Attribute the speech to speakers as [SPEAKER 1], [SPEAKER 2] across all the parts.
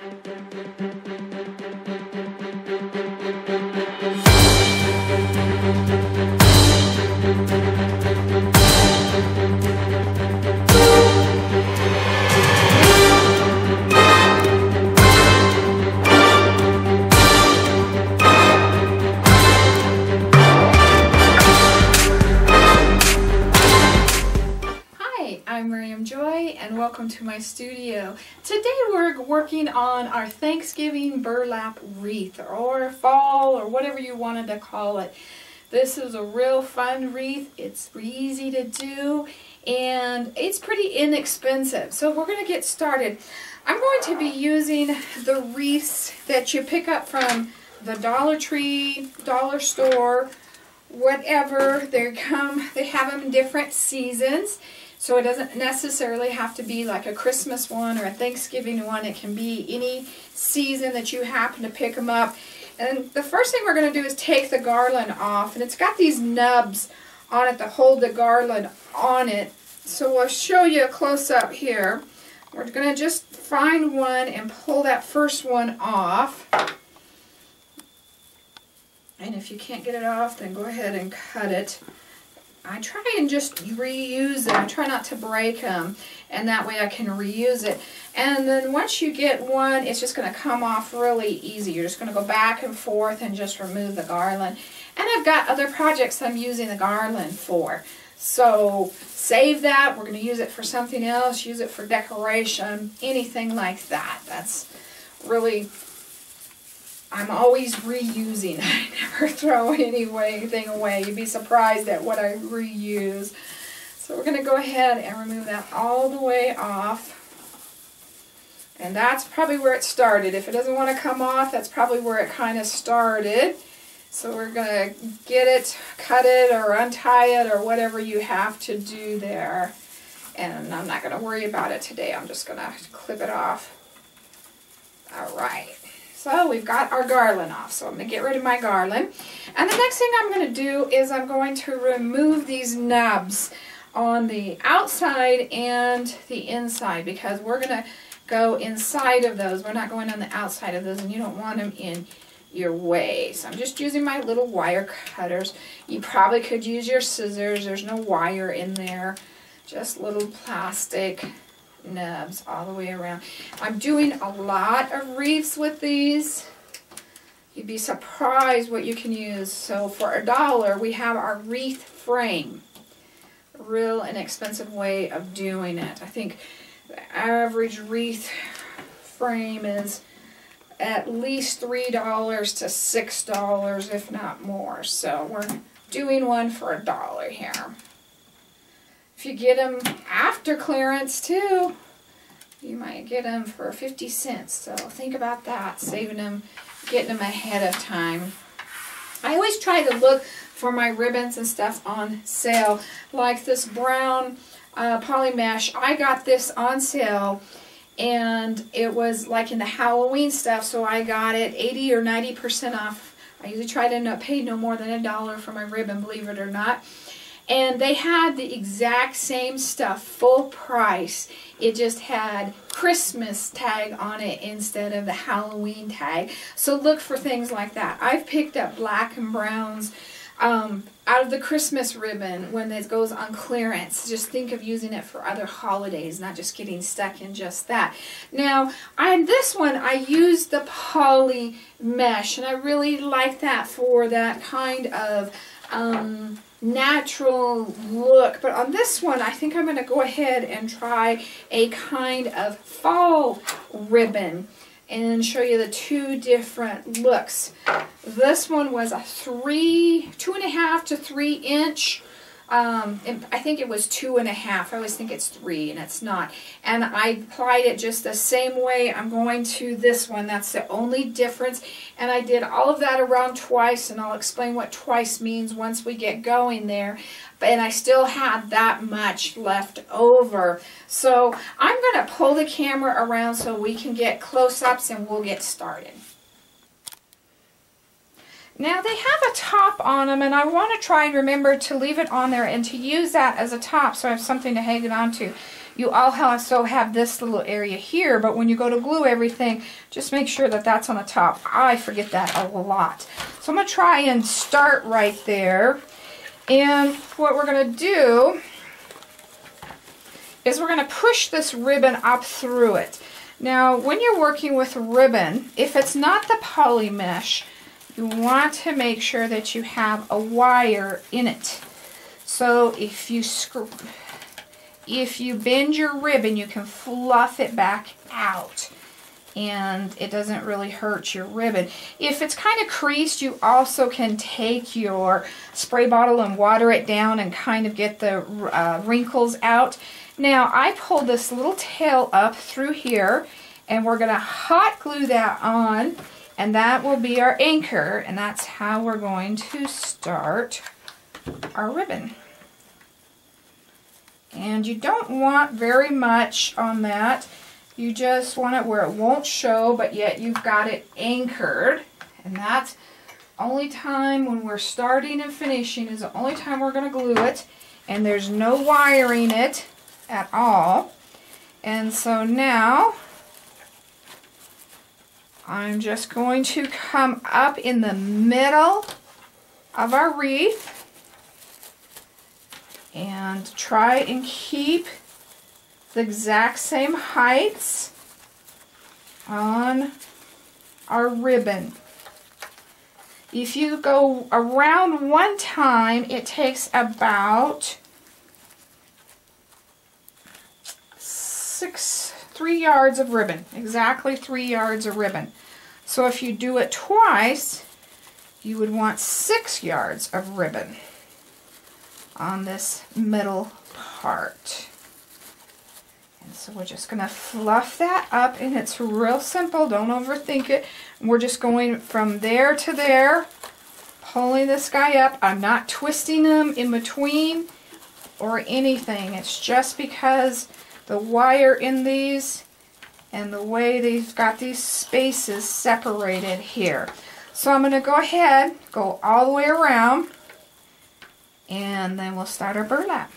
[SPEAKER 1] I'm Miriam Joy and welcome to my studio. Today we're working on our Thanksgiving burlap wreath or fall or whatever you wanted to call it. This is a real fun wreath. It's easy to do and it's pretty inexpensive. So we're going to get started. I'm going to be using the wreaths that you pick up from the Dollar Tree, dollar store, whatever. They have them in different seasons. So it doesn't necessarily have to be like a Christmas one or a Thanksgiving one. It can be any season that you happen to pick them up. And the first thing we're going to do is take the garland off. And it's got these nubs on it to hold the garland on it. So I'll show you a close-up here. We're going to just find one and pull that first one off. And if you can't get it off, then go ahead and cut it. I try and just reuse it. I try not to break them, and that way I can reuse it. And then once you get one, it's just going to come off really easy. You're just going to go back and forth and just remove the garland. And I've got other projects I'm using the garland for. So save that. We're going to use it for something else, use it for decoration, anything like that. That's really... I'm always reusing. I never throw anything away. You'd be surprised at what I reuse. So we're going to go ahead and remove that all the way off. And that's probably where it started. If it doesn't want to come off, that's probably where it kind of started. So we're going to get it, cut it, or untie it, or whatever you have to do there. And I'm not going to worry about it today. I'm just going to clip it off. All right. So we've got our garland off, so I'm going to get rid of my garland. And the next thing I'm going to do is I'm going to remove these nubs on the outside and the inside, because we're going to go inside of those. We're not going on the outside of those, and you don't want them in your way. So I'm just using my little wire cutters. You probably could use your scissors. There's no wire in there, just little plastic nubs all the way around. I'm doing a lot of wreaths with these. You'd be surprised what you can use. So for $1, we have our wreath frame. A real inexpensive way of doing it. I think the average wreath frame is at least $3 to $6, if not more. So we're doing one for $1 here. If you get them after clearance too, you might get them for 50 cents. So think about that, saving them, getting them ahead of time. I always try to look for my ribbons and stuff on sale, like this brown poly mesh. I got this on sale, and it was like in the Halloween stuff, so I got it 80 or 90% off. I usually try to not pay no more than $1 for my ribbon, believe it or not. And they had the exact same stuff, full price. It just had Christmas tag on it instead of the Halloween tag. So look for things like that. I've picked up black and browns out of the Christmas ribbon when it goes on clearance. Just think of using it for other holidays, not just getting stuck in just that. Now, on this one, I used the poly mesh, and I really like that for that kind of natural look. But on this one, I think I'm going to go ahead and try a kind of fall ribbon and show you the two different looks. This one was a 2.5 to 3 inch. And I think it was 2.5. I always think it's 3, and it's not. And I applied it just the same way I'm going to this one. That's the only difference. And I did all of that around twice, and I'll explain what twice means once we get going there. And I still had that much left over. So I'm going to pull the camera around so we can get close-ups, and we'll get started. Now they have a top on them, and I want to try and remember to leave it on there and to use that as a top so I have something to hang it onto. You also have this little area here, but when you go to glue everything, just make sure that that's on the top. I forget that a lot. So I'm going to try and start right there. And what we're going to do is we're going to push this ribbon up through it. Now, when you're working with ribbon, if it's not the poly mesh, you want to make sure that you have a wire in it. So if you bend your ribbon, you can fluff it back out, and it doesn't really hurt your ribbon. If it's kind of creased, you also can take your spray bottle and water it down and kind of get the wrinkles out. Now, I pulled this little tail up through here, and we're going to hot glue that on, and that will be our anchor, and that's how we're going to start our ribbon. And you don't want very much on that. You just want it where it won't show, but yet you've got it anchored. And that's only time when we're starting and finishing is the only time we're going to glue it. And there's no wiring it at all. And so now I'm just going to come up in the middle of our wreath and try and keep the exact same heights on our ribbon. If you go around one time, it takes about 3 yards of ribbon, exactly 3 yards of ribbon. So if you do it twice, you would want 6 yards of ribbon on this middle part. And so we're just going to fluff that up, and it's real simple. Don't overthink it. We're just going from there to there, pulling this guy up. I'm not twisting them in between or anything. It's just because the wire in these and the way they've got these spaces separated here. So I'm going to go ahead, go all the way around, and then we'll start our burlap.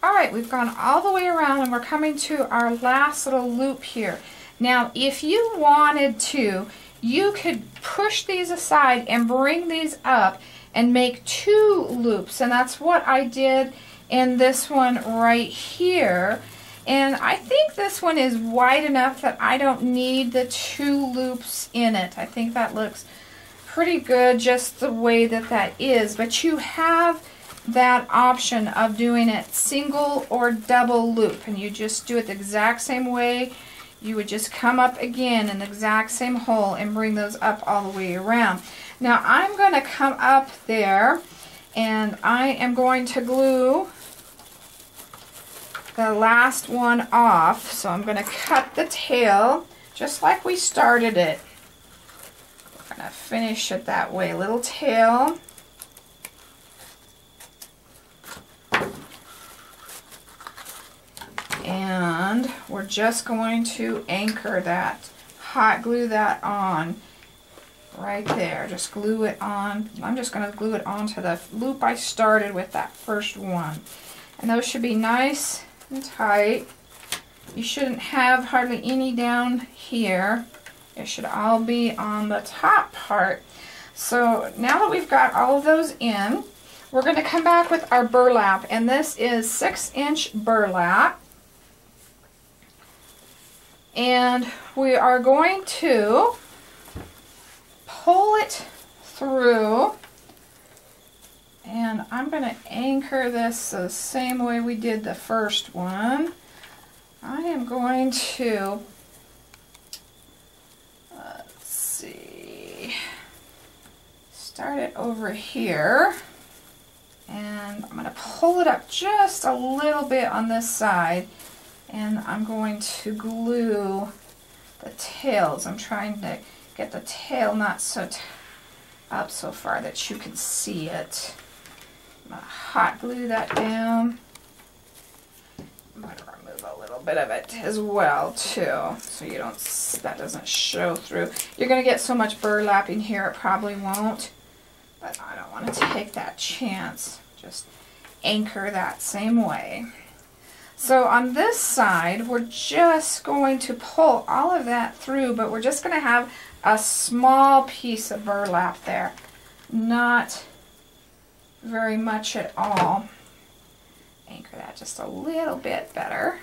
[SPEAKER 1] Alright, we've gone all the way around, and we're coming to our last little loop here. Now, if you wanted to, you could push these aside and bring these up and make 2 loops, and that's what I did in this one right here. And I think this one is wide enough that I don't need the 2 loops in it. I think that looks pretty good just the way that that is, but you have that option of doing it single or double loop, and you just do it the exact same way. You would just come up again in the exact same hole and bring those up all the way around. Now I'm going to come up there, and I am going to glue the last one off. So I'm going to cut the tail just like we started it. I'm going to finish it that way. Little tail. And we're just going to anchor that, hot glue that on right there. Just glue it on. I'm just going to glue it onto the loop I started with, that first one. And those should be nice and tight. You shouldn't have hardly any down here. It should all be on the top part. So now that we've got all of those in, we're going to come back with our burlap. And this is 6-inch burlap. And we are going to pull it through, and I'm going to anchor this the same way we did the first one. I am going to, let's see, start it over here, and I'm going to pull it up just a little bit on this side. And I'm going to glue the tails. I'm trying to get the tail not so up so far that you can see it. I'm going to hot glue that down. I'm going to remove a little bit of it as well too, so you don't, that doesn't show through. You're going to get so much burlap in here it probably won't, but I don't want to take that chance. Just anchor that same way. So on this side, we're just going to pull all of that through, but we're just going to have a small piece of burlap there. Not very much at all. Anchor that just a little bit better.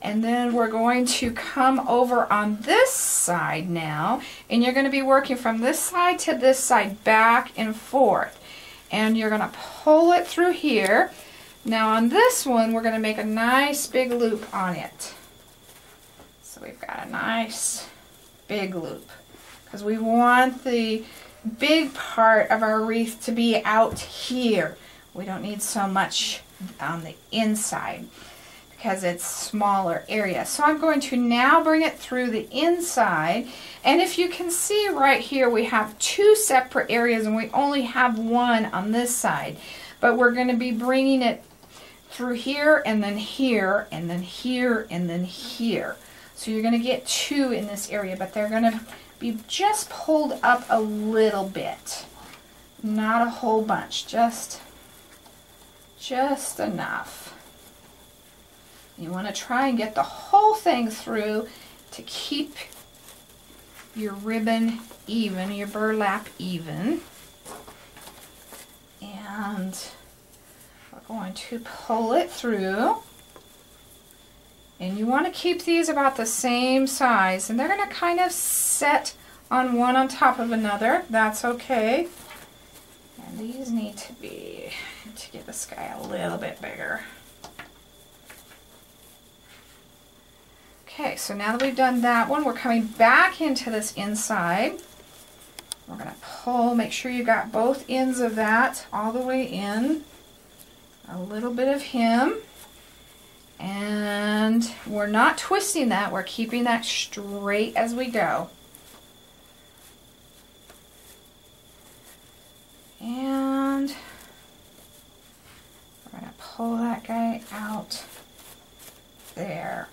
[SPEAKER 1] And then we're going to come over on this side now, and you're going to be working from this side to this side, back and forth. And you're going to pull it through here. Now on this one, we're going to make a nice big loop on it. So we've got a nice big loop, because we want the big part of our wreath to be out here. We don't need so much on the inside, because it's smaller area. So I'm going to now bring it through the inside, and if you can see right here, we have two separate areas and we only have one on this side, but we're going to be bringing it through here and then here and then here and then here. So you're going to get two in this area, but they're going to be just pulled up a little bit, not a whole bunch, just enough. You want to try and get the whole thing through to keep your ribbon even, your burlap even. And we're going to pull it through. And you want to keep these about the same size. And they're going to kind of set on one on top of another. That's okay. And these need to get this guy a little bit bigger. Okay, so now that we've done that one, we're coming back into this inside. We're going to pull, make sure you got both ends of that all the way in. A little bit of him. And we're not twisting that, we're keeping that straight as we go. And we're going to pull that guy out there.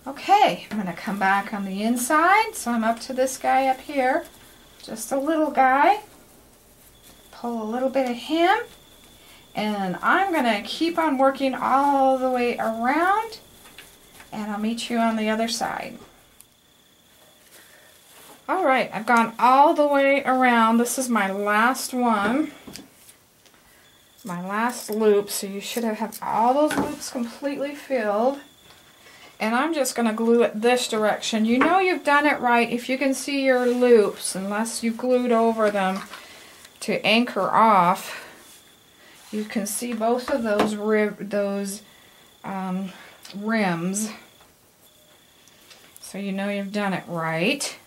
[SPEAKER 1] Okay, I'm going to come back on the inside, so I'm up to this guy up here, just a little guy. Pull a little bit of him, and I'm going to keep on working all the way around, and I'll meet you on the other side. Alright, I've gone all the way around. This is my last one, my last loop, so you should have all those loops completely filled. And I'm just going to glue it this direction. You know you've done it right if you can see your loops, unless you've glued over them to anchor off. You can see both of those rims. So you know you've done it right.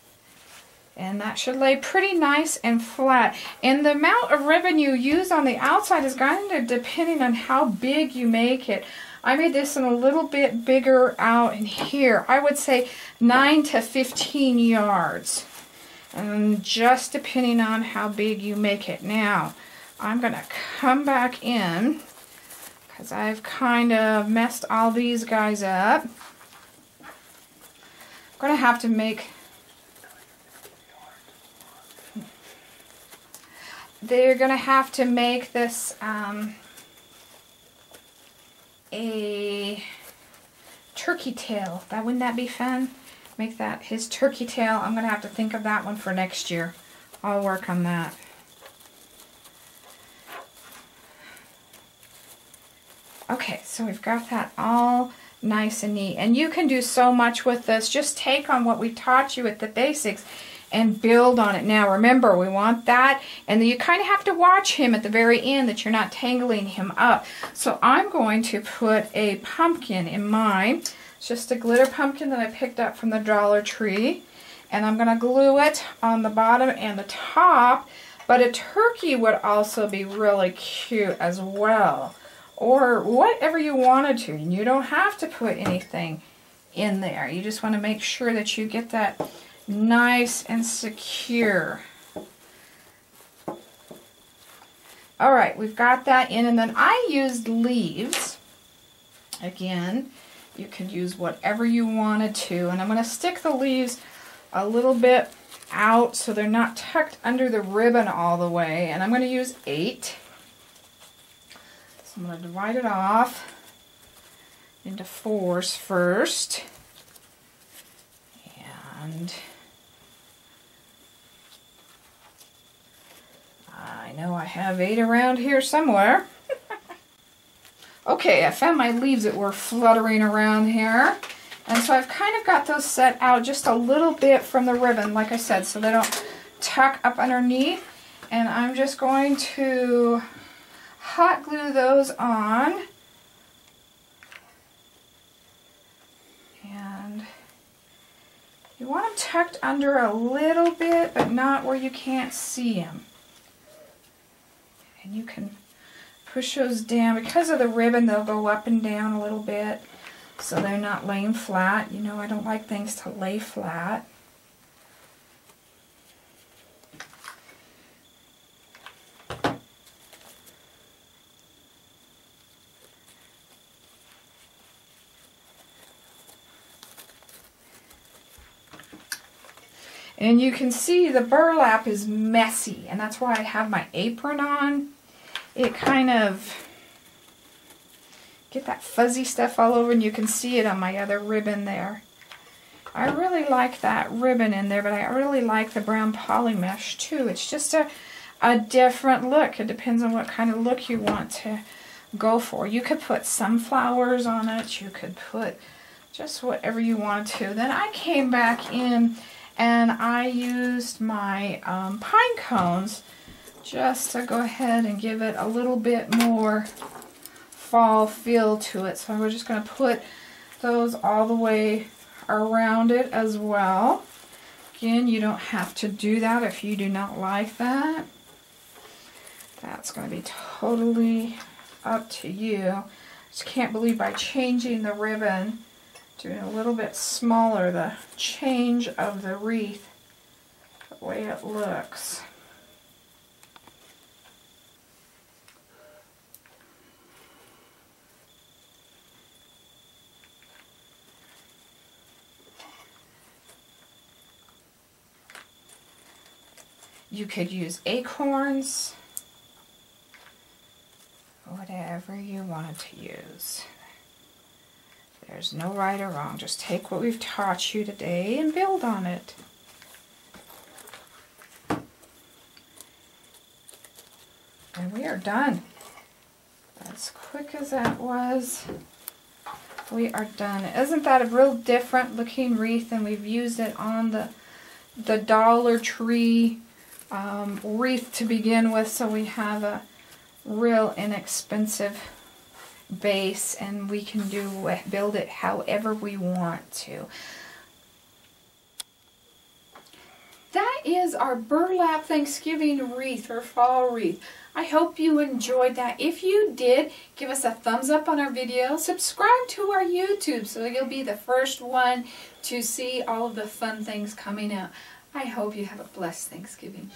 [SPEAKER 1] And that should lay pretty nice and flat. And the amount of ribbon you use on the outside is going to depending on how big you make it. I made this in a little bit bigger out in here. I would say 9 to 15 yards. And just depending on how big you make it. Now, I'm going to come back in because I've kind of messed all these guys up. I'm going to have to make... They're going to have to make this... a turkey tail. Wouldn't that be fun? Make that his turkey tail. I'm going to have to think of that one for next year. I'll work on that. Okay, so we've got that all nice and neat. And you can do so much with this. Just take on what we taught you at the basics and build on it. Now remember, we want that, and then you kind of have to watch him at the very end that you're not tangling him up. So I'm going to put a pumpkin in mine. It's just a glitter pumpkin that I picked up from the Dollar Tree, and I'm going to glue it on the bottom and the top, but a turkey would also be really cute as well, or whatever you wanted to. And you don't have to put anything in there. You just want to make sure that you get that nice and secure. Alright, we've got that in, and then I used leaves. Again, you can use whatever you wanted to, and I'm going to stick the leaves a little bit out so they're not tucked under the ribbon all the way. And I'm going to use 8. So I'm going to divide it off into 4s first. And I know I have 8 around here somewhere. Okay, I found my leaves that were fluttering around here. And so I've kind of got those set out just a little bit from the ribbon, like I said, so they don't tuck up underneath. And I'm just going to hot glue those on. And you want them tucked under a little bit, but not where you can't see them. And you can push those down. Because of the ribbon, they'll go up and down a little bit, so they're not laying flat. You know, I don't like things to lay flat. And you can see the burlap is messy, and that's why I have my apron on. It kind of get that fuzzy stuff all over, and you can see it on my other ribbon there. I really like that ribbon in there, but I really like the brown poly mesh too. It's just a different look. It depends on what kind of look you want to go for. You could put sunflowers on it. You could put just whatever you want to. Then I came back in and I used my pine cones just to go ahead and give it a little bit more fall feel to it. So we're just going to put those all the way around it as well. Again, you don't have to do that if you do not like that. That's going to be totally up to you. Just can't believe by changing the ribbon, doing a little bit smaller, the change of the wreath, the way it looks. You could use acorns, whatever you wanted to use. There's no right or wrong. Just take what we've taught you today and build on it. And we are done. As quick as that was, we are done. Isn't that a real different looking wreath? And we've used it on the Dollar Tree wreath to begin with, so we have a real inexpensive base, and we can build it however we want to. That is our burlap Thanksgiving wreath or fall wreath. I hope you enjoyed that. If you did, give us a thumbs up on our video. Subscribe to our YouTube so you'll be the first one to see all of the fun things coming out. I hope you have a blessed Thanksgiving.